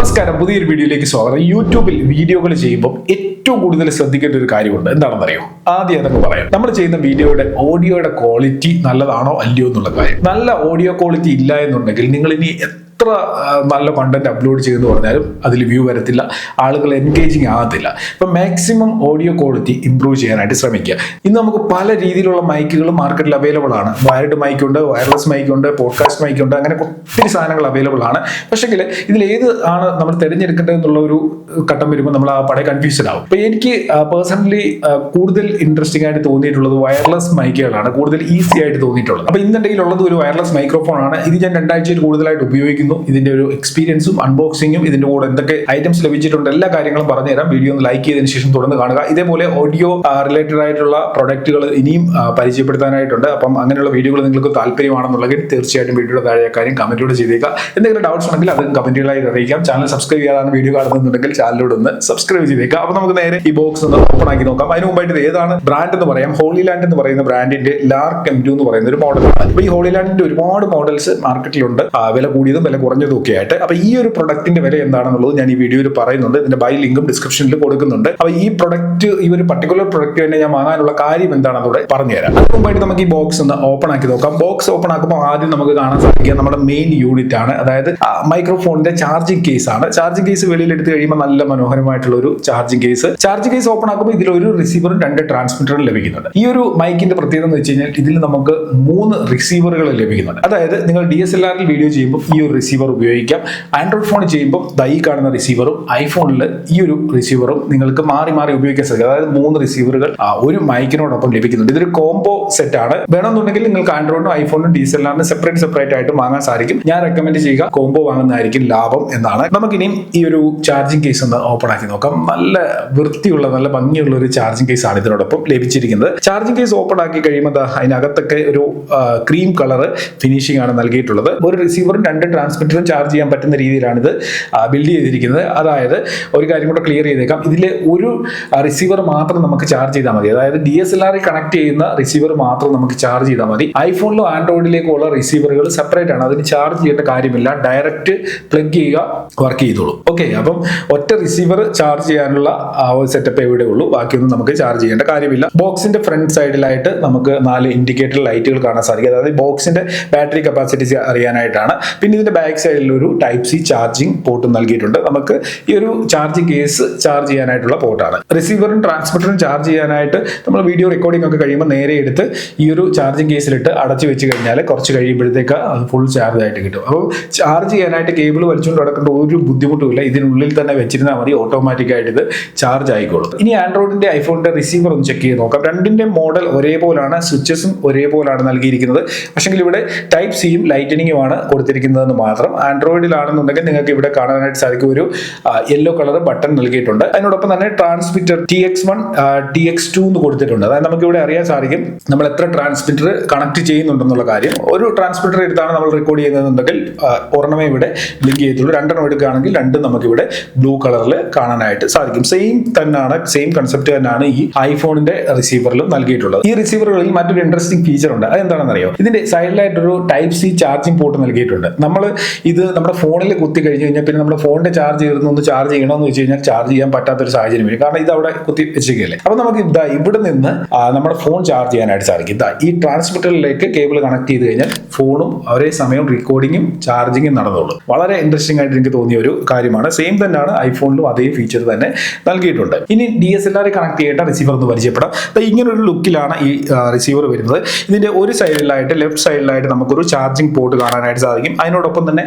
നമസ്കാരം, പുതിയൊരു വീഡിയോയിലേക്ക് സ്വാഗതം. യൂട്യൂബിൽ വീഡിയോകൾ ചെയ്യുമ്പോൾ ഏറ്റവും കൂടുതൽ ശ്രദ്ധിക്കേണ്ട ഒരു കാര്യമുണ്ട്. എന്താണെന്നറിയോ? ആദ്യം അതങ്ങ് പറയാം. നമ്മൾ ചെയ്യുന്ന വീഡിയോയുടെ ഓഡിയോയുടെ ക്വാളിറ്റി നല്ലതാണോ അല്ലയോ എന്നുള്ള കാര്യം. നല്ല ഓഡിയോ ക്വാളിറ്റി ഇല്ല എന്നുണ്ടെങ്കിൽ നിങ്ങൾ ഇനി എത്ര നല്ല കണ്ടന്റ് അപ്ലോഡ് ചെയ്തെന്ന് പറഞ്ഞാലും അതിൽ വ്യൂ വരത്തില്ല, ആളുകൾ എൻഗേജിങ് ആകത്തില്ല. അപ്പം മാക്സിമം ഓഡിയോ ക്വാളിറ്റി ഇംപ്രൂവ് ചെയ്യാനായിട്ട് ശ്രമിക്കുക. ഇന്ന് നമുക്ക് പല രീതിയിലുള്ള മൈക്കുകൾ മാർക്കറ്റിൽ അവൈലബിൾ ആണ്. വയർഡ് മൈക്കുണ്ട്, വയർലെസ് മൈക്കുണ്ട്, പോഡ്കാസ്റ്റ് മൈക്കുണ്ട്, അങ്ങനെ ഒത്തിരി സാധനങ്ങൾ അവൈലബിൾ ആണ്. പക്ഷെങ്കിൽ ഇതിൽ ഏത് ആണ് നമ്മൾ തിരഞ്ഞെടുക്കേണ്ടത് എന്നുള്ള ഒരു ഘട്ടം വരുമ്പോൾ നമ്മൾ ആ പടയെ കൺഫ്യൂസ്ഡ് ആവും. അപ്പോൾ എനിക്ക് പേഴ്സണലി കൂടുതൽ ഇൻട്രസ്റ്റിംഗ് ആയിട്ട് തോന്നിയിട്ടുള്ളത് വയർലെസ് മൈക്കുകളാണ്, കൂടുതൽ ഈസി ആയിട്ട് തോന്നിയിട്ടുള്ളത്. അപ്പോൾ ഇന്നുണ്ടെങ്കിൽ ഉള്ളത് ഒരു വയർലെസ് മൈക്രോഫോൺ ആണ്. ഇത് ഞാൻ 2 ആഴ്ചയിൽ കൂടുതലായിട്ട് ഉപയോഗിക്കുന്നു. ഇതിന്റെ ഒരു എക്സ്പീരിയൻസും അൺബോക്സിംഗും ഇതിന്റെ കൂടെ എന്തൊക്കെ ഐറ്റംസ് ലഭിച്ചിട്ടുണ്ട് എല്ലാ കാര്യങ്ങളും പറഞ്ഞുതരാം. വീഡിയോ ഒന്ന് ലൈക്ക് ചെയ്തതിനു ശേഷം തുടർന്ന് കാണുക. ഇതേപോലെ ഓഡിയോ റിലേറ്റഡ് ആയിട്ടുള്ള പ്രൊഡക്റ്റുകൾ ഇനിയും പരിചയപ്പെടുത്താനായിട്ടുണ്ട്. അപ്പം അങ്ങനെയുള്ള വീഡിയോകൾ നിങ്ങൾക്ക് താല്പര്യമാണെന്നുണ്ടെങ്കിൽ തീർച്ചയായിട്ടും വീഡിയോയുടെ താഴെ കാര്യം കമന്റിലൂടെ ചെയ്തേക്കാം. എന്തെങ്കിലും ഡൗട്ട്സ് ഉണ്ടെങ്കിൽ അത് കമന്റുകളായി അറിയിക്കാം. ചാനൽ സബ്സ്ക്രൈബ് ചെയ്യാതാണ് വീഡിയോ കാണുന്നുണ്ടെങ്കിൽ ചാനലിലൂടെ ഒന്ന് സബ്സ്ക്രൈബ് ചെയ്തേക്കാം. അപ്പൊ നമുക്ക് നേരെ ഈ ബോക്സ് ഒന്ന് ഓപ്പൺ ആക്കി നോക്കാം. അതിന് മുമ്പായിട്ട് ഇത് ഏതാണ് ബ്രാൻഡ് എന്ന് പറയാം. ഹോളി ലാൻഡ് എന്ന് പറയുന്ന ബ്രാൻഡിന്റെ ലാർക്ക് M2 എന്ന് പറയുന്ന ഒരു മോഡലാണ്. അപ്പൊ ഈ ഹോളി ലാൻഡിന്റെ ഒരുപാട് മോഡൽസ് മാർക്കറ്റിലുണ്ട്, വില കൂടിയതും വില കുറഞ്ഞതും ഒക്കെ ആയിട്ട്. അപ്പൊ ഈ ഒരു പ്രൊഡക്റ്റിന്റെ വില എന്താണെന്നുള്ളത് ഞാൻ ഈ വീഡിയോയിൽ പറയുന്നുണ്ട്. ഇതിന്റെ ബൈ ലിങ്കും ഡിസ്ക്രിപ്ഷനിൽ കൊടുക്കുന്നുണ്ട്. അപ്പൊ ഈ പ്രൊഡക്റ്റ്, ഈ ഒരു പർട്ടിക്കുലർ പ്രൊഡക്റ്റ് തന്നെ ഞാൻ വാങ്ങാനുള്ള കാര്യം എന്താണെന്നൂടെ പറഞ്ഞുതരാം. അതിന് മുമ്പായിട്ട് നമുക്ക് ഈ ബോക്സ് ഒന്ന് ഓപ്പൺ ആക്കി നോക്കാം. ബോക്സ് ഓപ്പൺ ആക്കുമ്പോൾ ആദ്യം നമുക്ക് കാണാൻ സാധിക്കുക നമ്മുടെ മെയിൻ യൂണിറ്റ് ആണ്, അതായത് മൈക്രോഫോണിന്റെ ചാർജിങ് കേസ് ആണ്. ചാർജിങ് കേസ് വെളിയിൽ എടുത്ത് കഴിയുമ്പോൾ നല്ല മനോഹരമായിട്ടുള്ള ഒരു charging case. Charging case open ആക്കുമ്പോൾ ഇതിൽ ഒരു റിസീവറും 2 ട്രാൻസ്മിറ്ററും ലഭിക്കുന്നുണ്ട്. ഈ ഒരു മൈക്കിന്റെ പ്രത്യേകത എന്ന് വെച്ച് കഴിഞ്ഞാൽ ഇതിൽ നമുക്ക് 3 റിസീവറുകൾ ലഭിക്കുന്നുണ്ട്. അതായത് നിങ്ങൾ DSLR-ൽ വീഡിയോ ചെയ്യുമ്പോൾ ഈ ഒരു റിസീവർ ഉപയോഗിക്കാം. ആൻഡ്രോയിഡ് ഫോൺ ചെയ്യുമ്പോൾ ഈ കാണുന്ന റിസീവറും, ഐഫോണിൽ ഈ ഒരു റിസീവറും നിങ്ങൾക്ക് മാറി മാറി ഉപയോഗിക്കാൻ സാധിക്കും. അതായത് 3 റിസീവറുകൾ ഒരു മൈക്കിനോടൊപ്പം ലഭിക്കുന്നുണ്ട്. ഇതൊരു കോംബോ സെറ്റ് ആണ്. വേണമെന്നുണ്ടെങ്കിൽ നിങ്ങൾക്ക് ആൻഡ്രോയിഡിനും ഐഫോണിനും DSLR-നും സെപ്പറേറ്റ് ആയിട്ട് വാങ്ങാൻ സാധിക്കും. ഞാൻ റെക്കമെൻഡ് ചെയ്യുക കോംബോ വാങ്ങുന്നതായിരിക്കും ലാഭം എന്നാണ്. നമുക്കിനിയും ഈ ഒരു ചാർജിങ് കേസ് ഒന്ന് ഓപ്പൺ ആക്കി നോക്കാം. നല്ല വൃത്തിയുള്ള, നല്ല ഭംഗിയുള്ള ഒരു ചാർജിങ് കേസ് ആണ് ഇതിനോടൊപ്പം ലഭിച്ചിരിക്കുന്നത്. ചാർജിങ് കേസ് ഓപ്പൺ ആക്കി കഴിയുമ്പോൾ അതിനകത്തൊക്കെ ഒരു ക്രീം കളർ ഫിനിഷിംഗ് ആണ് നൽകിയിട്ടുള്ളത്. ഒരു റിസീവറും 2 ട്രാൻസ്മിറ്ററും ചാർജ് ചെയ്യാൻ പറ്റുന്ന രീതിയിലാണ് ഇത് ബിൽഡ് ചെയ്തിരിക്കുന്നത്. അതായത് ഒരു കാര്യം കൂടെ ക്ലിയർ ചെയ്തേക്കാം, ഇതിൽ ഒരു റിസീവർ മാത്രം നമുക്ക് ചാർജ് ചെയ്താൽ മതി. അതായത് DSLR-ൽ കണക്ട് ചെയ്യുന്ന റിസീവർ മാത്രം നമുക്ക് ചാർജ് ചെയ്താൽ മതി. ഐഫോണിലും ആൻഡ്രോയിഡിലേക്കുള്ള റിസീവറുകൾ സെപ്പറേറ്റ് ആണ്, അതിന് ചാർജ് ചെയ്യേണ്ട കാര്യമില്ല. ഡയറക്റ്റ് പ്ലഗ് ചെയ്യുക, വർക്ക് ചെയ്തോളൂ. ഓക്കെ, അപ്പം ഒറ്റ റിസീവർ ചാർജ് ചെയ്യാനുള്ള സെറ്റപ്പ് എവിടെ ഉള്ളൂ, ബാക്കിയൊന്നും നമുക്ക് ചാർജ് ചെയ്യേണ്ട കാര്യമില്ല. ബോക്സിന്റെ ഫ്രണ്ട് സൈഡിലായിട്ട് നമുക്ക് 4 ഇൻഡിക്കേറ്റർ ലൈറ്റുകൾ കാണാൻ സാധിക്കും. അതായത് ബോക്സിന്റെ ബാറ്ററി കപ്പാസിറ്റി അറിയാനായിട്ടാണ്. പിന്നെ ഇതിന്റെ ബാക്ക് സൈഡിൽ ഒരു Type-C ചാർജിങ് പോർട്ട് നൽകിയിട്ടുണ്ട്. നമുക്ക് ഈ ഒരു ചാർജിങ് കേസ് ചാർജ് ചെയ്യാനായിട്ടുള്ള പോർട്ടാണ്. റിസീവറും ട്രാൻസ്മിറ്ററും ചാർജ് ചെയ്യാനായിട്ട് നമ്മൾ വീഡിയോ റെക്കോർഡിംഗ് ഒക്കെ കഴിയുമ്പോൾ നേരെ എടുത്ത് ഈ ഒരു ചാർജിങ് കേസിലിട്ട് അടച്ചു വെച്ച് കഴിഞ്ഞാൽ കുറച്ച് കഴിയുമ്പോഴത്തേക്ക് അത് ഫുൾ ചാർജ് ആയിട്ട് കിട്ടും. അപ്പോൾ ചാർജ് ചെയ്യാനായിട്ട് കേബിൾ വലിച്ചുകൊണ്ട് നടക്കേണ്ട ഒരു ബുദ്ധിമുട്ടുമില്ല. ഇതിനുള്ളിൽ തന്നെ വെച്ചിരുന്നാൽ മതി, ഓട്ടോമാറ്റിക് ആയിട്ട് ഇത് ചാർജ് ആയിക്കോളും. ഇനി ആൻഡ്രോയിഡിന്റെ ഐഫോണിന്റെ റിസീവർ ഒന്ന് ചെക്ക് ചെയ്ത് നോക്കാം. രണ്ടിന്റെ മോഡൽ ഒരേപോലാണ്, സ്വിച്ചസും ഒരേപോലാണ് നൽകിയിരിക്കുന്നത്. പക്ഷെങ്കിൽ ഇവിടെ Type-Cയും ലൈറ്റനിങ്ങുമാണ് കൊടുത്തിരിക്കുന്നതെന്ന് മാത്രം. ആൻഡ്രോയിഡിലാണെന്നുണ്ടെങ്കിൽ നിങ്ങൾക്ക് ഇവിടെ കാണാനായിട്ട് സാധിക്കും ഒരു യെല്ലോ കളർ ബട്ടൺ നൽകിയിട്ടുണ്ട്. അതിനോടൊപ്പം തന്നെ ട്രാൻസ്മിറ്റർ TX1 TX2 എന്ന് കൊടുത്തിട്ടുണ്ട്. അതായത് നമുക്ക് ഇവിടെ അറിയാൻ സാധിക്കും നമ്മൾ എത്ര ട്രാൻസ്മിറ്റർ കണക്ട് ചെയ്യുന്നുണ്ടെന്നുള്ള കാര്യം. ഒരു ട്രാൻസ്മിറ്റർ എടുത്താണ് നമ്മൾ റെക്കോർഡ് ചെയ്യുന്നതെന്നുണ്ടെങ്കിൽ ഒരെണ്ണമേ ഇവിടെ ലിങ്ക് ചെയ്തിട്ടുള്ളൂ. 2 എണ്ണം എടുക്കുകയാണെങ്കിൽ 2 നമുക്ക് ഇവിടെ ബ്ലൂ കളറിൽ കാണാനായിട്ട് സാധിക്കും. സെയിം കൺസെപ്റ്റ് തന്നെയാണ് ഈ ഐഫോണിന്റെ റിസീവറിലും നൽകിയിട്ടുള്ളത്. ഈ റിസീവറുകളിൽ മറ്റൊരു ഇൻട്രസ്റ്റിംഗ് ഫീച്ചർ ഉണ്ട്. അതെന്താണെന്ന് അറിയോ? ഇതിന്റെ സൈഡിലായിട്ടൊരു Type-C ചാർജിംഗ് പോർട്ട് നൽകിയിട്ടുണ്ട്. നമ്മൾ ഇത് നമ്മുടെ ഫോണിൽ കുത്തി കഴിഞ്ഞ് കഴിഞ്ഞാൽ പിന്നെ നമ്മുടെ ഫോണിന്റെ ചാർജ് ചെയ്തൊന്ന് ചാർജ് ചെയ്യണമെന്ന് വെച്ച് കഴിഞ്ഞാൽ ചാർജ് ചെയ്യാൻ പറ്റാത്തൊരു സാഹചര്യം വരും. കാരണം ഇത് അവിടെ കുത്തി വെച്ചിരിക്കുകയല്ലേ. അപ്പൊ നമുക്ക് ഇവിടെ നിന്ന് നമ്മുടെ ഫോൺ ചാർജ് ചെയ്യാനായിട്ട് സാധിക്കും. ഈ ട്രാൻസ്മിറ്ററിലേക്ക് കേബിൾ കണക്ട് ചെയ്ത് കഴിഞ്ഞാൽ ഫോണും ഒരേ സമയം റെക്കോർഡിങ്ങും ചാർജിങ്ങും നടന്നോളും. വളരെ ഇൻട്രസ്റ്റിംഗ് ആയിട്ട് എനിക്ക് തോന്നിയ ഒരു കാര്യമാണ്. സെയിം തന്നെയാണ് ഐഫോണിലും അതേ ഫീച്ചർ തന്നെ നൽകിയിട്ടുണ്ട്. ഇനി DSLR കണക്ട് ചെയ്യേണ്ട റിസീവർ ഒന്ന് പരിചയപ്പെടാം. ഇങ്ങനൊരു ലുക്കിലാണ് ഈ റിസീവർ വരുന്നത്. ഇതിന്റെ ഒരു സൈഡിലായിട്ട്, ലെഫ്റ്റ് സൈഡിലായിട്ട് നമുക്കൊരു ചാർജിംഗ് പോർട്ട് കാണാനായിട്ട് സാധിക്കും. അതിനോടൊപ്പം തന്നെ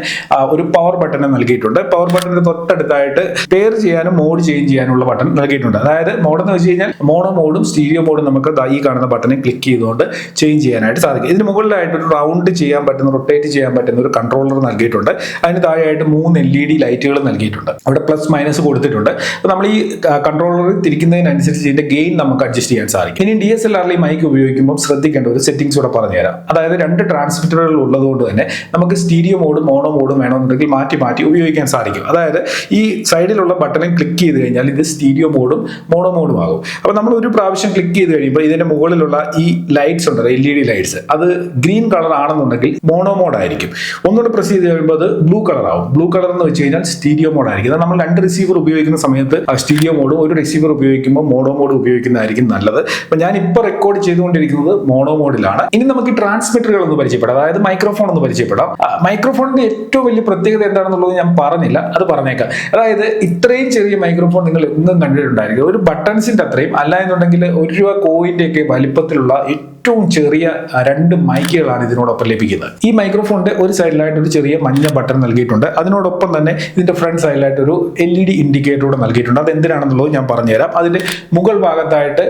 ഒരു പവർ ബട്ടൺ നൽകിയിട്ടുണ്ട്. പവർ ബട്ടണിന് തൊട്ടടുത്തായിട്ട് പെയർ ചെയ്യാനും മോഡ് ചേഞ്ച് ചെയ്യാനുള്ള ബട്ടൺ നൽകിയിട്ടുണ്ട്. അതായത് മോഡ് എന്ന് വെച്ച് കഴിഞ്ഞാൽ മോണോ മോഡും സ്റ്റീരിയോ മോഡും നമുക്ക് ഈ കാണുന്ന ബട്ടണിൽ ക്ലിക്ക് ചെയ്തുകൊണ്ട് ചേഞ്ച് ചെയ്യാനായിട്ട് സാധിക്കും. ഇതിന് മുകളിലായിട്ട് ഒരു റൗണ്ട് ചെയ്യാൻ പറ്റുന്ന, റൊട്ടേറ്റ് ചെയ്യാൻ പറ്റുന്ന ഒരു കൺട്രോളർ നൽകിയിട്ടുണ്ട്. അതിന് താഴെയായിട്ട് 3 LED ലൈറ്റുകൾ നൽകിയിട്ടുണ്ട്. അവിടെ പ്ലസ് മൈനസ് കൊടുത്തിട്ടുണ്ട്. അപ്പോൾ നമ്മൾ ഈ കൺട്രോളർ തിരിക്കുന്നതിനനുസരിച്ച് ഇതിന്റെ ഗെയിൻ നമുക്ക് അഡ്ജസ്റ്റ് ചെയ്യാൻ സാധിക്കും. ഇനി DSLR-ൽ ഈ മൈക്ക് ഉപയോഗിക്കുമ്പോൾ ശ്രദ്ധിക്കേണ്ട ഒരു സെറ്റിംഗ്സ് കൂടെ പറഞ്ഞുതരാം. അതായത് 2 ട്രാൻസ്മിറ്ററുകൾ ഉള്ളതുകൊണ്ട് തന്നെ നമുക്ക് സ്റ്റീരിയോ മോഡും മോണോ മോഡും വേണമെന്നുണ്ടെങ്കിൽ മാറ്റി മാറ്റി ഉപയോഗിക്കാൻ സാധിക്കും. അതായത് ഈ സൈഡിലുള്ള ബട്ടണിൽ ക്ലിക്ക് ചെയ്ത് കഴിഞ്ഞാൽ ഇത് സ്റ്റീരിയോ മോഡും മോണോ മോഡും ആകും. അപ്പോൾ നമ്മൾ ഒരു പ്രാവശ്യം ക്ലിക്ക് ചെയ്ത് കഴിയുമ്പോൾ ഇതിന്റെ മുകളിലുള്ള ഈ ലൈറ്റ്സ് ഉണ്ട്, LED ലൈറ്റ്സ്, അത് ഗ്രീൻ കളർ ആണെന്നുണ്ടെങ്കിൽ മോണോ മോഡ് ആയിരിക്കും. ഒന്നുകൂടെ പ്രസ് ചെയ്ത് കഴിയുമ്പോൾ അത് ബ്ലൂ കളർ ആവും. ബ്ലൂ കളർ എന്ന് വെച്ച് കഴിഞ്ഞാൽ സ്റ്റീരിയോ മോഡ് ആയിരിക്കും. നമ്മൾ 2 റിസീവർ ഉപയോഗിക്കുന്ന സമയത്ത് സ്റ്റീരിയോ മോഡും ഒരു റിസീവർ ഉപയോഗിക്കുമ്പോൾ മോണോ മോഡ് ഉപയോഗിക്കുന്നതായിരിക്കും നല്ലത്. അപ്പൊ ഞാൻ ഇപ്പോൾ റെക്കോർഡ് ചെയ്തുകൊണ്ടിരിക്കുന്നത് മോണോ മോഡിലാണ്. ഇനി നമുക്ക് ട്രാൻസ്മിറ്ററുകൾ ഒന്ന് പരിചയപ്പെടാം, അതായത് മൈക്രോഫോൺ ഒന്ന് പരിചയപ്പെടാം. മൈക്രോഫോണിന്റെ ഏറ്റവും വലിയ പ്രത്യേകത എന്താണെന്നുള്ളത് ഞാൻ പറഞ്ഞില്ല, അത് പറഞ്ഞേക്കാം. അതായത് ഇത്രയും ചെറിയ മൈക്രോഫോൺ നിങ്ങൾ എന്നും കണ്ടിട്ടുണ്ടായിരിക്കും. ഒരു ബട്ടൺസിന്റെ അത്രയും അല്ല എന്നുണ്ടെങ്കിൽ 1 രൂപ കോയിന്റെ ഒക്കെ വലിപ്പത്തിലുള്ള ഏറ്റവും ചെറിയ 2 മൈക്കുകളാണ് ഇതിനോടൊപ്പം ലഭിക്കുന്നത്. ഈ മൈക്രോഫോണിന്റെ ഒരു സൈഡിലായിട്ട് ഒരു ചെറിയ മഞ്ഞ ബട്ടൺ നൽകിയിട്ടുണ്ട്. അതിനോടൊപ്പം തന്നെ ഇതിന്റെ ഫ്രണ്ട് സൈഡിലായിട്ട് ഒരു LED ഇൻഡിക്കേറ്റർ കൂടെ നൽകിയിട്ടുണ്ട്. അത് എന്തിനാണെന്നുള്ളത് ഞാൻ പറഞ്ഞുതരാം. അതിന്റെ മുകൾ ഭാഗത്തായിട്ട്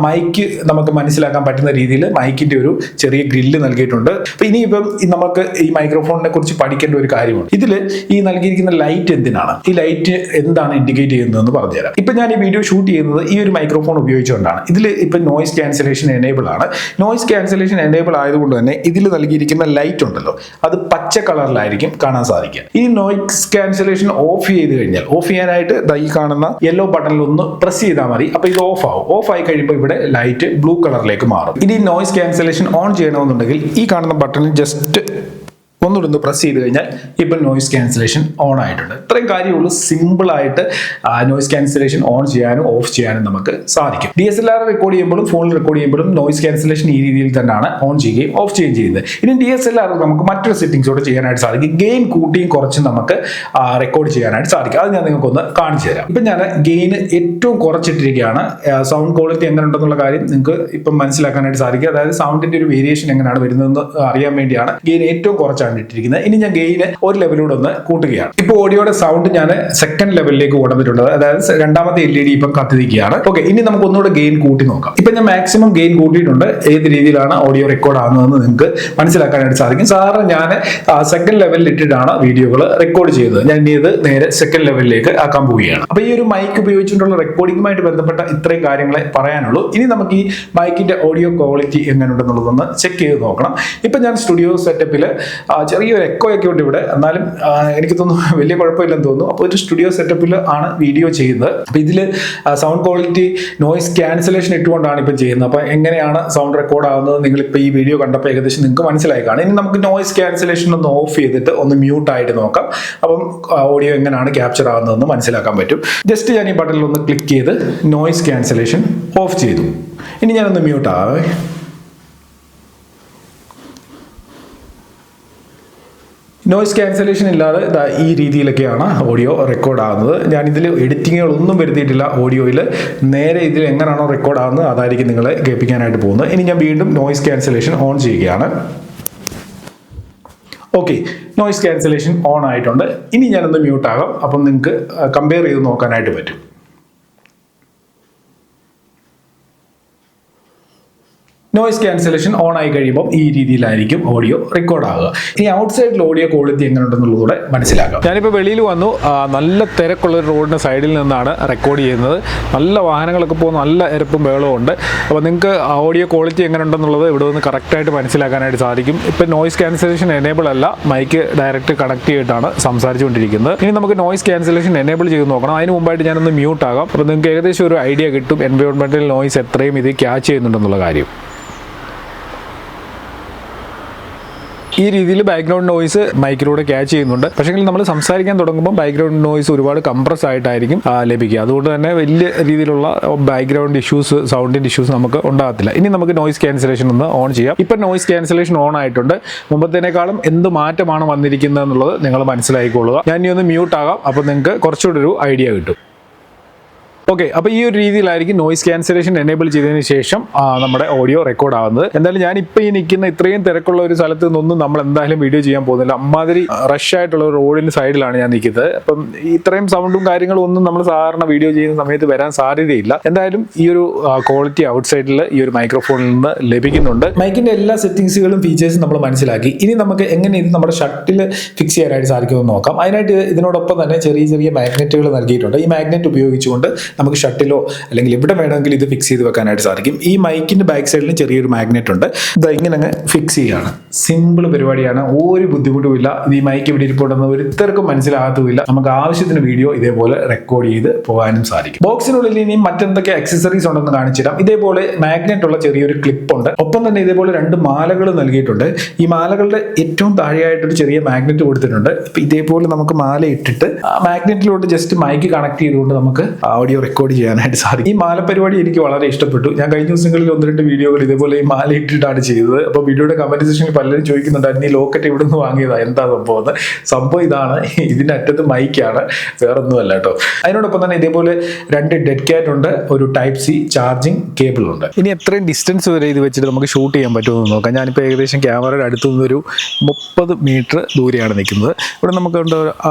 മൈക്ക് നമുക്ക് മനസ്സിലാക്കാൻ പറ്റുന്ന രീതിയിൽ മൈക്കിന്റെ ഒരു ചെറിയ ഗ്രില്ല് നൽകിയിട്ടുണ്ട്. അപ്പൊ ഇനിയിപ്പം നമുക്ക് ഈ മൈക്രോഫോണിനെ കുറിച്ച് പഠിക്കേണ്ട ഒരു കാര്യമുണ്ട്. ഇതിൽ ഈ നൽകിയിരിക്കുന്ന ലൈറ്റ് എന്തിനാണ്, ഈ ലൈറ്റ് എന്താണ് ഇൻഡിക്കേറ്റ് ചെയ്യുന്നതെന്ന് പറഞ്ഞുതരാം. ഇപ്പൊ ഞാൻ ഈ വീഡിയോ ഷൂട്ട് ചെയ്യുന്നത് ഈ ഒരു മൈക്രോഫോൺ ഉപയോഗിച്ചുകൊണ്ടാണ്. ഇതിൽ ഇപ്പൊ നോയിസ് ക്യാൻസലേഷൻ എനേബിൾ ആണ്. നോയിസ് ക്യാൻസലേഷൻ എനേബിൾ ആയതുകൊണ്ട് തന്നെ ഇതിൽ നൽകിയിരിക്കുന്ന ലൈറ്റ് ഉണ്ടല്ലോ, അത് പച്ച കളറിലായിരിക്കും കാണാൻ സാധിക്കുക. ഇനി നോയിസ് ക്യാൻസലേഷൻ ഓഫ് ചെയ്ത് കഴിഞ്ഞാൽ, ഓഫ് ചെയ്യാനായിട്ട് ഈ കാണുന്ന യെല്ലോ ബട്ടണിൽ ഒന്ന് പ്രസ് ചെയ്താൽ മതി. അപ്പൊ ഇത് ഓഫ് ആവും. ഓഫ് ആയി കഴിയുമ്പോൾ ഇവിടെ ലൈറ്റ് ബ്ലൂ കളറിലേക്ക് മാറും. ഇനി നോയിസ് ക്യാൻസലേഷൻ ഓൺ ചെയ്യണമെന്നുണ്ടെങ്കിൽ ഈ കാണുന്ന ബട്ടണിൽ ജസ്റ്റ് ഒന്നുകൂടെ പ്രസ് ചെയ്ത് കഴിഞ്ഞാൽ ഇപ്പം നോയിസ് ക്യാൻസലേഷൻ ഓൺ ആയിട്ടുണ്ട്. ഇത്രയും കാര്യമുള്ളൂ. സിമ്പിൾ ആയിട്ട് നോയിസ് ക്യാൻസലേഷൻ ഓൺ ചെയ്യാനും ഓഫ് ചെയ്യാനും നമുക്ക് സാധിക്കും. DSLR റെക്കോർഡ് ചെയ്യുമ്പോഴും ഫോണിൽ റെക്കോർഡ് ചെയ്യുമ്പോഴും നോയിസ് ക്യാൻസലേഷൻ ഈ രീതിയിൽ തന്നെയാണ് ഓൺ ചെയ്യുകയും ഓഫ് ചെയ്യുകയും ചെയ്യുന്നത്. ഇനി DSLR നമുക്ക് മറ്റൊരു സെറ്റിംഗ്സോടെ ചെയ്യാനായിട്ട് സാധിക്കും. ഗെയിൻ കൂട്ടിയും കുറച്ചും നമുക്ക് റെക്കോർഡ് ചെയ്യാനായിട്ട് സാധിക്കും. അത് ഞാൻ നിങ്ങൾക്കൊന്ന് കാണിച്ചു തരാം. ഇപ്പം ഞാൻ ഗെയിൻ ഏറ്റവും കുറച്ചിട്ടിരിക്കുകയാണ്. സൗണ്ട് ക്വാളിറ്റി എങ്ങനെ ഉണ്ടെന്നുള്ള കാര്യം നിങ്ങൾക്ക് ഇപ്പം മനസ്സിലാക്കാനായിട്ട് സാധിക്കും. അതായത് സൗണ്ടിന്റെ ഒരു വേരിയേഷൻ എങ്ങനെയാണ് വരുന്നതെന്ന് അറിയാൻ വേണ്ടിയാണ് ഗെയിൻ ഏറ്റവും കുറച്ചാണ് ഇട്ടിരിക്കുന്നത്. ഇനി ഞാൻ ഗെയിന് ഒരു ലെവലിലൂടെ ഒന്ന് കൂട്ടുകയാണ്. ഇപ്പോൾ ഓഡിയോയുടെ സൗണ്ട് ഞാൻ സെക്കൻഡ് ലെവലിലേക്ക് കൊണ്ടുവന്നിട്ടുണ്ട്. അതായത് രണ്ടാമത്തെ LED ഇപ്പം കത്തിരിക്കുകയാണ്. ഓക്കെ, ഇനി നമുക്ക് ഒന്നുകൂടെ ഗെയിൻ കൂട്ടി നോക്കാം. ഇപ്പൊ ഞാൻ മാക്സിമം ഗെയിൻ കൂട്ടിയിട്ടുണ്ട്. ഏത് രീതിയിലാണ് ഓഡിയോ റെക്കോർഡ് ആകുന്നതെന്ന് നിങ്ങൾക്ക് മനസ്സിലാക്കാനായിട്ട് സാധിക്കും. സാധാരണ ഞാൻ സെക്കൻഡ് ലെവലിൽ ഇട്ടിട്ടാണ് വീഡിയോകൾ റെക്കോർഡ് ചെയ്തത്. ഞാൻ ഇനി ഇത് നേരെ സെക്കൻഡ് ലെവലിലേക്ക് ആക്കാൻ പോവുകയാണ്. അപ്പൊ ഈ ഒരു മൈക്ക് ഉപയോഗിച്ചുകൊണ്ടുള്ള റെക്കോർഡിംഗുമായിട്ട് ബന്ധപ്പെട്ട ഇത്രയും കാര്യങ്ങളെ പറയാനുള്ളൂ. ഇനി നമുക്ക് ഈ മൈക്കിന്റെ ഓഡിയോ ക്വാളിറ്റി എങ്ങനെയുണ്ടെന്നുള്ളതൊന്ന് ചെക്ക് ചെയ്ത് നോക്കണം. ഇപ്പൊ ഞാൻ സ്റ്റുഡിയോ സെറ്റപ്പിൽ ചെറിയൊരു എക്കോ ഒക്കെ ഉണ്ട് ഇവിടെ, എന്നാലും എനിക്ക് തോന്നുന്നു വലിയ കുഴപ്പമില്ലെന്ന് തോന്നുന്നു. അപ്പോൾ ഒരു സ്റ്റുഡിയോ സെറ്റപ്പിൽ ആണ് വീഡിയോ ചെയ്യുന്നത്. അപ്പോൾ ഇതിൽ സൗണ്ട് ക്വാളിറ്റി നോയിസ് ക്യാൻസലേഷൻ ഇട്ടുകൊണ്ടാണ് ഇപ്പം ചെയ്യുന്നത്. അപ്പോൾ എങ്ങനെയാണ് സൗണ്ട് റെക്കോർഡ് ആവുന്നത് നിങ്ങളിപ്പോൾ ഈ വീഡിയോ കണ്ടപ്പോൾ ഏകദേശം നിങ്ങൾക്ക് മനസ്സിലായി കാണും. ഇനി നമുക്ക് നോയിസ് ക്യാൻസലേഷൻ ഒന്ന് ഓഫ് ചെയ്തിട്ട് ഒന്ന് മ്യൂട്ട് ആയിട്ട് നോക്കാം. അപ്പം ഓഡിയോ എങ്ങനെയാണ് ക്യാപ്ചർ ആവുന്നതെന്ന് മനസ്സിലാക്കാൻ പറ്റും. ജസ്റ്റ് ഞാൻ ഈ ബട്ടണിൽ ഒന്ന് ക്ലിക്ക് ചെയ്ത് നോയിസ് ക്യാൻസലേഷൻ ഓഫ് ചെയ്തു. ഇനി ഞാനൊന്ന് മ്യൂട്ട് ആവേ. നോയിസ് ക്യാൻസലേഷൻ ഇല്ലാതെ ഈ രീതിയിലൊക്കെയാണ് ഓഡിയോ റെക്കോർഡ് ആകുന്നത്. ഞാനിതിൽ എഡിറ്റിങ്ങുകളൊന്നും വരുത്തിയിട്ടില്ല. ഓഡിയോയിൽ നേരെ ഇതിൽ എങ്ങനെയാണോ റെക്കോർഡ് ആകുന്നത് അതായിരിക്കും നിങ്ങളെ കേൾപ്പിക്കാനായിട്ട് പോകുന്നത്. ഇനി ഞാൻ വീണ്ടും നോയിസ് ക്യാൻസലേഷൻ ഓൺ ചെയ്യുകയാണ്. ഓക്കെ, നോയിസ് ക്യാൻസലേഷൻ ഓൺ ആയിട്ടുണ്ട്. ഇനി ഞാനൊന്ന് മ്യൂട്ട് ആകാം. അപ്പം നിങ്ങൾക്ക് കമ്പയർ ചെയ്ത് നോക്കാനായിട്ട് പറ്റും. നോയിസ് ക്യാൻസലേഷൻ ഓൺ ആയി കഴിയുമ്പോൾ ഈ രീതിയിലായിരിക്കും ഓഡിയോ റെക്കോർഡ് ആകുക. ഇനി ഔട്ട്സൈഡിൽ ഓഡിയോ ക്വാളിറ്റി എങ്ങനെ ഉണ്ടെന്നുള്ളതൂടെ മനസ്സിലാക്കാം. ഞാനിപ്പോൾ വെളിയിൽ വന്നു. നല്ല തിരക്കുള്ള ഒരു റോഡിന് സൈഡിൽ നിന്നാണ് റെക്കോർഡ് ചെയ്യുന്നത്. നല്ല വാഹനങ്ങളൊക്കെ പോകുന്ന നല്ല എരപ്പും ബഹളവും ഉണ്ട്. അപ്പോൾ നിങ്ങൾക്ക് ഓഡിയോ ക്വാളിറ്റി എങ്ങനെ ഉണ്ടെന്നുള്ളത് ഇവിടെ നിന്ന് കറക്റ്റായിട്ട് മനസ്സിലാക്കാനായിട്ട് സാധിക്കും. ഇപ്പം നോയിസ് ക്യാൻസലേഷൻ എനേബിൾ അല്ല, മൈക്ക് ഡയറക്റ്റ് കണക്ട് ചെയ്തിട്ടാണ് സംസാരിച്ചുകൊണ്ടിരിക്കുന്നത്. ഇനി നമുക്ക് നോയിസ് ക്യാൻസലേഷൻ എനേബിൾ ചെയ്ത് നോക്കണം. അതിന് മുമ്പായിട്ട് ഞാനൊന്ന് മ്യൂട്ട് ആകാം. അപ്പോൾ നിങ്ങൾക്ക് ഏകദേശം ഒരു ഐഡിയ കിട്ടും എൻവയോൺമെൻറ്റൽ നോയിസ് എത്രയും ഇത് ക്യാച്ച് ചെയ്യുന്നുണ്ടെന്നുള്ള കാര്യം. ഈ രീതിയിൽ ബാക്ക്ഗ്രൗണ്ട് നോയിസ് മൈക്കിലൂടെ ക്യാച്ച് ചെയ്യുന്നുണ്ട്. പക്ഷേ നമ്മൾ സംസാരിക്കാൻ തുടങ്ങുമ്പോൾ ബാക്ക്ഗ്രൗണ്ട് നോയിസ് ഒരുപാട് കംപ്രസ് ആയിട്ടായിരിക്കും ലഭിക്കുക. അതുകൊണ്ട് തന്നെ വലിയ രീതിയിലുള്ള ബാക്ക്ഗ്രൗണ്ട് ഇഷ്യൂസ്, സൗണ്ടിൻ്റെ ഇഷ്യൂസ് നമുക്ക് ഉണ്ടാകത്തില്ല. ഇനി നമുക്ക് നോയിസ് ക്യാൻസലേഷൻ ഒന്ന് ഓൺ ചെയ്യാം. ഇപ്പം നോയിസ് ക്യാൻസലേഷൻ ഓൺ ആയിട്ടുണ്ട്. മുമ്പത്തേക്കാളും എന്ത് മാറ്റമാണ് വന്നിരിക്കുന്നത് എന്നുള്ളത് നിങ്ങൾ മനസ്സിലാക്കിക്കൊള്ളുക. ഞാൻ ഇനി ഒന്ന് മ്യൂട്ട് ആകാം. അപ്പോൾ നിങ്ങൾക്ക് കുറച്ചുകൂടി ഒരു ഐഡിയ കിട്ടും. ഓക്കെ, അപ്പോൾ ഈ ഒരു രീതിയിലായിരിക്കും നോയിസ് ക്യാൻസലേഷൻ എനേബിൾ ചെയ്തതിന് ശേഷം നമ്മുടെ ഓഡിയോ റെക്കോർഡ് ആവുന്നത്. എന്തായാലും ഞാനിപ്പോൾ ഈ നിൽക്കുന്ന ഇത്രയും തിരക്കുള്ള ഒരു സ്ഥലത്ത് നിന്നൊന്നും നമ്മൾ എന്തായാലും വീഡിയോ ചെയ്യാൻ പോകുന്നില്ല. അമ്മാതിരി റഷ് ആയിട്ടുള്ള ഒരു റോഡിൻ്റെ സൈഡിലാണ് ഞാൻ നിൽക്കുന്നത്. അപ്പം ഇത്രയും സൗണ്ടും കാര്യങ്ങളും ഒന്നും നമ്മൾ സാധാരണ വീഡിയോ ചെയ്യുന്ന സമയത്ത് വരാൻ സാധ്യതയില്ല. എന്തായാലും ഈ ഒരു ക്വാളിറ്റി ഔട്ട്സൈഡിൽ ഈ ഒരു മൈക്രോഫോണിൽ നിന്ന് ലഭിക്കുന്നുണ്ട്. മൈക്കിൻ്റെ എല്ലാ സെറ്റിംഗ്സുകളും ഫീച്ചേഴ്സും നമ്മൾ മനസ്സിലാക്കി. ഇനി നമുക്ക് എങ്ങനെ ഇത് നമ്മുടെ ഷട്ടിൽ ഫിക്സ് ചെയ്യാനായിട്ട് സാധിക്കുമെന്ന് നോക്കാം. അതിനായിട്ട് ഇതിനോടൊപ്പം തന്നെ ചെറിയ ചെറിയ മാഗ്നറ്റുകൾ നൽകിയിട്ടുണ്ട്. ഈ മാഗ്നറ്റ് ഉപയോഗിച്ചുകൊണ്ട് നമുക്ക് ഷട്ടിലോ അല്ലെങ്കിൽ എവിടെ വേണമെങ്കിലും ഇത് ഫിക്സ് ചെയ്ത് വെക്കാനായിട്ട് സാധിക്കും. ഈ മൈക്കിന്റെ ബാക്ക് സൈഡിൽ ചെറിയൊരു മാഗ്നറ്റ് ഉണ്ട്. ഇത് ഇങ്ങനെ അങ്ങ് ഫിക്സ് ചെയ്യുകയാണ്. സിമ്പിൾ പരിപാടിയാണ്, ഒരു ബുദ്ധിമുട്ടുമില്ല. ഇത് ഈ മൈക്ക് ഇവിടെ ഇരിപ്പുണ്ടെന്ന് ഒരുത്തർക്കും മനസ്സിലാകത്തുമില്ല. നമുക്ക് ആവശ്യത്തിന് വീഡിയോ ഇതേപോലെ റെക്കോർഡ് ചെയ്ത് പോകാനും സാധിക്കും. ബോക്സിനുള്ളിൽ ഇനി മറ്റെന്തൊക്കെ അക്സസറീസ് ഉണ്ടെന്ന് കാണിച്ചുതരാം. ഇതേപോലെ മാഗ്നറ്റ് ഉള്ള ചെറിയൊരു ക്ലിപ്പ് ഉണ്ട്. ഒപ്പം തന്നെ ഇതേപോലെ 2 മാലകൾ നൽകിയിട്ടുണ്ട്. ഈ മാലകളുടെ ഏറ്റവും താഴെയായിട്ടൊരു ചെറിയ മാഗ്നറ്റ് കൊടുത്തിട്ടുണ്ട്. ഇപ്പൊ ഇതേപോലെ നമുക്ക് മാല ഇട്ടിട്ട് ആ മാഗ്നറ്റിലോട്ട് ജസ്റ്റ് മൈക്ക് കണക്ട് ചെയ്തുകൊണ്ട് നമുക്ക് ഓഡിയോ റെക്കോർഡ് ചെയ്യാനായിട്ട് സാധിക്കും. ഈ മാല പരിപാടി എനിക്ക് വളരെ ഇഷ്ടപ്പെട്ടു. ഞാൻ കഴിഞ്ഞ ദിവസങ്ങളിൽ 1-2 വീഡിയോകൾ ഇതേപോലെ ഈ മാല ഇട്ടിട്ടാണ് ചെയ്തത്. അപ്പൊ വീഡിയോയുടെ കമന്റ് സെക്ഷനിൽ പലരും ചോദിക്കുന്നുണ്ടായിരുന്നു, ഈ ലോക്കറ്റ് ഇവിടെ നിന്ന് വാങ്ങിയതാ, എന്താ സംഭവം ഇതാണ്. ഇതിന്റെ അറ്റത്ത് മൈക്കാണ്, വേറൊന്നുമല്ല കേട്ടോ. അതിനോടൊപ്പം തന്നെ ഇതേപോലെ 2 ഡെഡ് ക്യാറ്റ് ഉണ്ട്, ഒരു ടൈപ്പ് സി ചാർജിങ് കേബിൾ ഉണ്ട്. ഇനി എത്രയും ഡിസ്റ്റൻസ് വരെ ഇത് വെച്ചിട്ട് നമുക്ക് ഷൂട്ട് ചെയ്യാൻ പറ്റുമെന്ന് നോക്കാം. ഞാനിപ്പോൾ ഏകദേശം ക്യാമറയുടെ അടുത്തു നിന്നൊരു 30 മീറ്റർ ദൂരെയാണ് നിൽക്കുന്നത്. ഇവിടെ നമുക്ക്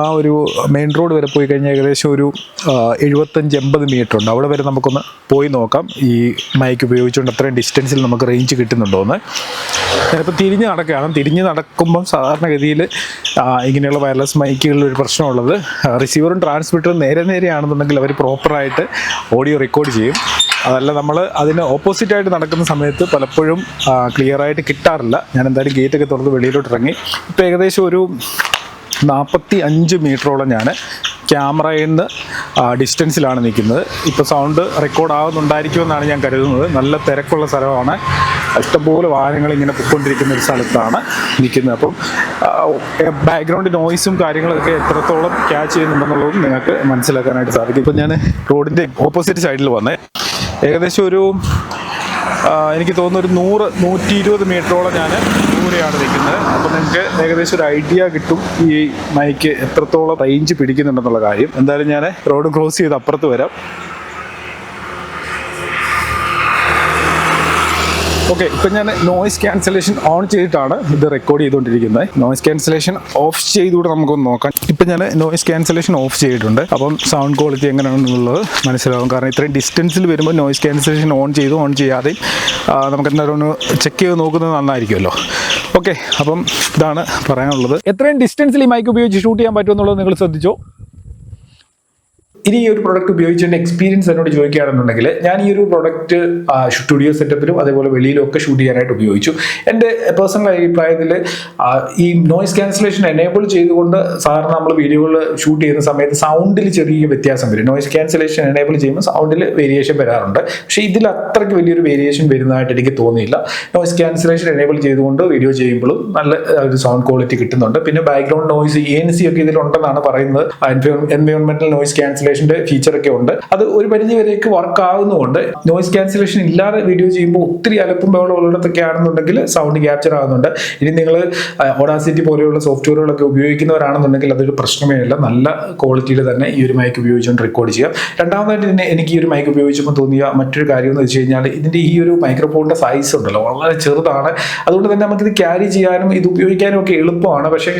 ആ ഒരു മെയിൻ റോഡ് വരെ പോയി കഴിഞ്ഞാൽ ഏകദേശം ഒരു 75-80 മീറ്റർ ഉണ്ട്. അവിടെ വരെ നമുക്കൊന്ന് പോയി നോക്കാം ഈ മൈക്ക് ഉപയോഗിച്ചുകൊണ്ട് അത്രയും ഡിസ്റ്റൻസിൽ നമുക്ക് റേഞ്ച് കിട്ടുന്നുണ്ടോ എന്ന്. ഞാനിപ്പോൾ തിരിഞ്ഞ് നടക്കുകയാണ്. തിരിഞ്ഞ് നടക്കുമ്പം സാധാരണഗതിയിൽ ഇങ്ങനെയുള്ള വയർലെസ് മൈക്കുകളിൽ ഒരു പ്രശ്നമുള്ളത്, റിസീവറും ട്രാൻസ്മിറ്ററും നേരെയാണെന്നുണ്ടെങ്കിൽ അവർ പ്രോപ്പറായിട്ട് ഓഡിയോ റെക്കോർഡ് ചെയ്യും. അതല്ല നമ്മൾ അതിന് ഓപ്പോസിറ്റായിട്ട് നടക്കുന്ന സമയത്ത് പലപ്പോഴും ക്ലിയറായിട്ട് കിട്ടാറില്ല. ഞാൻ എന്തായാലും ഗേറ്റൊക്കെ തുറന്ന് വെളിയിലോട്ട് ഇറങ്ങി. ഇപ്പോൾ ഏകദേശം ഒരു 45 മീറ്ററോളം ഞാൻ ക്യാമറയിൽ നിന്ന് ഡിസ്റ്റൻസിലാണ് നിൽക്കുന്നത്. ഇപ്പോൾ സൗണ്ട് റെക്കോർഡ് ആവുന്നുണ്ടായിരിക്കുമെന്നാണ് ഞാൻ കരുതുന്നത്. നല്ല തിരക്കുള്ള സ്ഥലമാണ്, ഇഷ്ടംപോലെ വാഹനങ്ങൾ ഇങ്ങനെ പൊയ്ക്കൊണ്ടിരിക്കുന്ന ഒരു സ്ഥലത്താണ് നിൽക്കുന്നത്. അപ്പം ബാക്ക്ഗ്രൗണ്ട് നോയ്സും കാര്യങ്ങളൊക്കെ എത്രത്തോളം ക്യാച്ച് ചെയ്യുന്നുണ്ടെന്നുള്ളതും നിങ്ങൾക്ക് മനസ്സിലാക്കാനായിട്ട് സാധിക്കും. ഇപ്പം ഞാൻ റോഡിൻ്റെ ഓപ്പോസിറ്റ് സൈഡിൽ വന്നേ, ഏകദേശം ഒരു എനിക്ക് തോന്നുന്നു ഒരു 100-120 മീറ്ററോളം ഞാൻ ദൂരെയാണ് നിൽക്കുന്നത്. അപ്പോൾ നിങ്ങൾക്ക് ഏകദേശം ഒരു ഐഡിയ കിട്ടും ഈ മൈക്ക് എത്രത്തോളം റേഞ്ച് പിടിക്കുന്നുണ്ടെന്നുള്ള കാര്യം. എന്തായാലും ഞാൻ റോഡ് ക്രോസ് ചെയ്ത് അപ്പുറത്ത് വരാം. ഓക്കെ, ഇപ്പം ഞാൻ നോയ്സ് ക്യാൻസലേഷൻ ഓൺ ചെയ്തിട്ടാണ് ഇത് റെക്കോർഡ് ചെയ്തുകൊണ്ടിരിക്കുന്നത്. നോയ്സ് ക്യാൻസലേഷൻ ഓഫ് ചെയ്തുകൂടെ നമുക്കൊന്ന് നോക്കാം. ഇപ്പം ഞാൻ നോയ്സ് ക്യാൻസലേഷൻ ഓഫ് ചെയ്തിട്ടുണ്ട്. അപ്പം സൗണ്ട് ക്വാളിറ്റി എങ്ങനെയാണെന്നുള്ളത് മനസ്സിലാവും. കാരണം ഇത്രയും ഡിസ്റ്റൻസിൽ വരുമ്പോൾ നോയ്സ് ക്യാൻസലേഷൻ ഓൺ ചെയ്യാതെയും നമുക്ക് എന്തായാലും ഒന്ന് ചെക്ക് ചെയ്ത് നോക്കുന്നത് നന്നായിരിക്കുമല്ലോ. ഓക്കെ, അപ്പം ഇതാണ് പറയാനുള്ളത്. എത്രയും ഡിസ്റ്റൻസിൽ ഈ മൈക്ക് ഉപയോഗിച്ച് ഷൂട്ട് ചെയ്യാൻ പറ്റുമെന്നുള്ളത് നിങ്ങൾ ശ്രദ്ധിച്ചോ. ഇനി ഈ ഒരു പ്രൊഡക്റ്റ് ഉപയോഗിച്ചതിൻ്റെ എക്സ്പീരിയൻസ് എന്നോട് ചോദിക്കുകയാണെന്നുണ്ടെങ്കിൽ, ഞാൻ ഈ ഒരു പ്രൊഡക്റ്റ് സ്റ്റുഡിയോ സെറ്റപ്പിലും അതേപോലെ വെളിയിലും ഒക്കെ ഷൂട്ട് ചെയ്യാനായിട്ട് ഉപയോഗിച്ചു. എൻ്റെ പേഴ്സണൽ അഭിപ്രായത്തിൽ ഈ നോയ്സ് ക്യാൻസലേഷൻ എനേബിൾ ചെയ്തുകൊണ്ട് സാധാരണ നമ്മൾ വീഡിയോകൾ ഷൂട്ട് ചെയ്യുന്ന സമയത്ത് സൗണ്ടിൽ ചെറിയ വ്യത്യാസം വരും. നോയ്സ് ക്യാൻസലേഷൻ എനേബിൾ ചെയ്യുമ്പോൾ സൗണ്ടിൽ വേരിയേഷൻ വരാറുണ്ട്. പക്ഷേ ഇതിൽ അത്രയ്ക്ക് വലിയൊരു വേരിയേഷൻ വരുന്നതായിട്ട് എനിക്ക് തോന്നിയില്ല. നോയ്സ് ക്യാൻസലേഷൻ എനേബിൾ ചെയ്തുകൊണ്ട് വീഡിയോ ചെയ്യുമ്പോഴും നല്ല ഒരു സൗണ്ട് ക്വാളിറ്റി കിട്ടുന്നുണ്ട്. പിന്നെ ബാക്ക്ഗ്രൗണ്ട് നോയ്സ് ANC ഒക്കെ ഇതിലുണ്ടെന്നാണ് പറയുന്നത്. എൻവയോൺമെന്റൽ നോയ്സ് ക്യാൻസലേഷൻ ഫീച്ചറൊക്കെ ഉണ്ട്. അത് ഒരു പരിധി വരേക്ക് വർക്ക് ആകുന്നുണ്ട്. നോയ്സ് ക്യാൻസലേഷൻ ഇല്ലാതെ വീഡിയോ ചെയ്യുമ്പോൾ ഒത്തിരി അലപ്പും ബഹളം ഉള്ളിടത്തൊക്കെ ആണെന്നുണ്ടെങ്കിൽ സൗണ്ട് ക്യാപ്ചർ ആകുന്നുണ്ട്. ഇനി നിങ്ങൾ ഓഡാസിറ്റി പോലെയുള്ള സോഫ്റ്റ്വെയറുകളൊക്കെ ഉപയോഗിക്കുന്നവരാണെന്നുണ്ടെങ്കിൽ അതൊരു പ്രശ്നമേ അല്ല. നല്ല ക്വാളിറ്റിയിൽ തന്നെ ഈ ഒരു മൈക്ക് ഉപയോഗിച്ചുകൊണ്ട് റെക്കോർഡ് ചെയ്യാം. രണ്ടാമതായിട്ട് തന്നെ എനിക്ക് ഈ ഒരു മൈക്ക് ഉപയോഗിച്ചപ്പോൾ തോന്നിയ മറ്റൊരു കാര്യം എന്ന് വെച്ച് കഴിഞ്ഞാൽ, ഇതിന്റെ ഈ ഒരു മൈക്രോഫോണിന്റെ സൈസ് ഉണ്ടല്ലോ വളരെ ചെറുതാണ്. അതുകൊണ്ട് തന്നെ നമുക്കിത് ക്യാരി ചെയ്യാനും ഇത് ഉപയോഗിക്കാനും ഒക്കെ എളുപ്പമാണ്. പക്ഷേ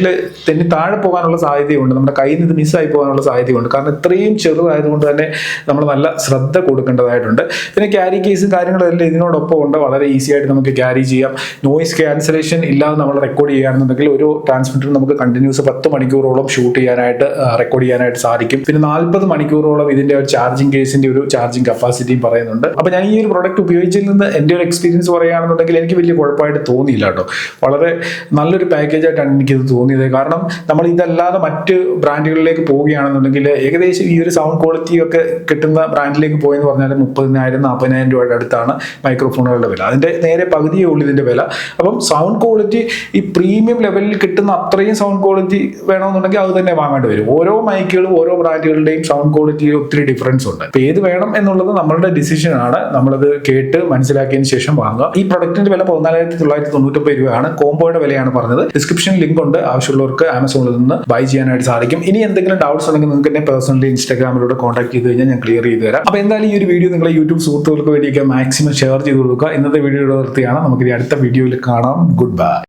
തെന്നി താഴെ പോകാനുള്ള സാധ്യതയുണ്ട്, നമ്മുടെ കയ്യിൽ നിന്ന് ഇത് മിസ്സായി പോകാനുള്ള സാധ്യതയുണ്ട്. കാരണം ഇത്രയും ചെറുതായതുകൊണ്ട് തന്നെ നമ്മൾ നല്ല ശ്രദ്ധ കൊടുക്കേണ്ടതായിട്ടുണ്ട്. പിന്നെ ക്യാരി കേസും കാര്യങ്ങളെല്ലാം ഇതിനോടൊപ്പം ഉണ്ട്. വളരെ ഈസി ആയിട്ട് നമുക്ക് ക്യാരി ചെയ്യാം. നോയ്സ് ക്യാൻസലേഷൻ ഇല്ലാതെ നമ്മൾ റെക്കോർഡ് ചെയ്യുകയാണെന്നുണ്ടെങ്കിൽ ഒരു ട്രാൻസ്മിറ്റർ നമുക്ക് കണ്ടിന്യൂസ് 10 മണിക്കൂറോളം ഷൂട്ട് ചെയ്യാനായിട്ട് റെക്കോർഡ് ചെയ്യാനായിട്ട് സാധിക്കും. പിന്നെ 40 മണിക്കൂറോളം ഇതിന്റെ ഒരു ചാർജിങ് കേസിന്റെ ഒരു ചാർജിങ് കപ്പാസിറ്റിയും പറയുന്നുണ്ട്. അപ്പോൾ ഞാൻ ഈ ഒരു പ്രൊഡക്റ്റ് ഉപയോഗിച്ചതിൽ നിന്ന് എൻ്റെ ഒരു എക്സ്പീരിയൻസ് പറയുകയാണെന്നുണ്ടെങ്കിൽ എനിക്ക് വലിയ കുഴപ്പമായിട്ട് തോന്നിയില്ല കേട്ടോ. വളരെ നല്ലൊരു പാക്കേജായിട്ടാണ് എനിക്കിത് തോന്നിയത്. കാരണം നമ്മൾ ഇതല്ലാതെ മറ്റ് ബ്രാൻഡുകളിലേക്ക് പോവുകയാണെന്നുണ്ടെങ്കിൽ ഏകദേശം ഈ ഒരു സൗണ്ട് ക്വാളിറ്റി ഒക്കെ കിട്ടുന്ന ബ്രാൻഡിലേക്ക് പോയെന്ന് പറഞ്ഞാൽ 30,000-40,000 രൂപയുടെ അടുത്താണ് മൈക്രോഫോണുകളുടെ വില. അതിന്റെ നേരെ പകുതിയേ ഉള്ളൂ ഇതിന്റെ വില. അപ്പം സൗണ്ട് ക്വാളിറ്റി ഈ പ്രീമിയം ലെവലിൽ കിട്ടുന്ന അത്രയും സൗണ്ട് ക്വാളിറ്റി വേണമെന്നുണ്ടെങ്കിൽ അത് തന്നെ വാങ്ങേണ്ടി വരും. ഓരോ മൈക്കുകളും ഓരോ ബ്രാൻഡുകളുടെയും സൗണ്ട് ക്വാളിറ്റിയിൽ ഒത്തിരി ഡിഫറൻസ് ഉണ്ട്. അപ്പോൾ ഏത് വേണം എന്നുള്ളത് നമ്മളുടെ ഡിസിഷൻ ആണ്. നമ്മളത് കേട്ട് മനസ്സിലാക്കിയതിന് ശേഷം വാങ്ങുക. ഈ പ്രൊഡക്റ്റിന്റെ വില 14,999 രൂപയാണ്. കോംബോയുടെ വിലയാണ് പറഞ്ഞത്. ഡിസ്ക്രിപ്ഷനിൽ ലിങ്ക് ഉണ്ട്, ആവശ്യമുള്ളവർക്ക് ആമസോണിൽ നിന്ന് ബൈ ചെയ്യാനായിട്ട് സാധിക്കും. ഇനി എന്തെങ്കിലും ഡൗട്ട്സ് ഉണ്ടെങ്കിൽ നിങ്ങൾക്ക് എന്നെ പേഴ്സണലി ഇൻസ്റ്റാഗ്രാമിലൂടെ കോൺടാക്ട് ചെയ്ത് കഴിഞ്ഞാൽ ഞാൻ ക്ലിയർ ചെയ്ത് തരാം. അപ്പോൾ എന്തായാലും ഈ ഒരു വീഡിയോ നിങ്ങളെ യൂട്യൂബ് സുഹൃത്തുക്കൾക്ക് വേണ്ടിയൊക്കെ മാക്സിമം ഷെയർ ചെയ്ത് കൊടുക്കുക. ഇന്നത്തെ വീഡിയോ നിർത്തിയാണ്. നമുക്ക് ഇനി അടുത്ത വീഡിയോയിൽ കാണാം. Good bye.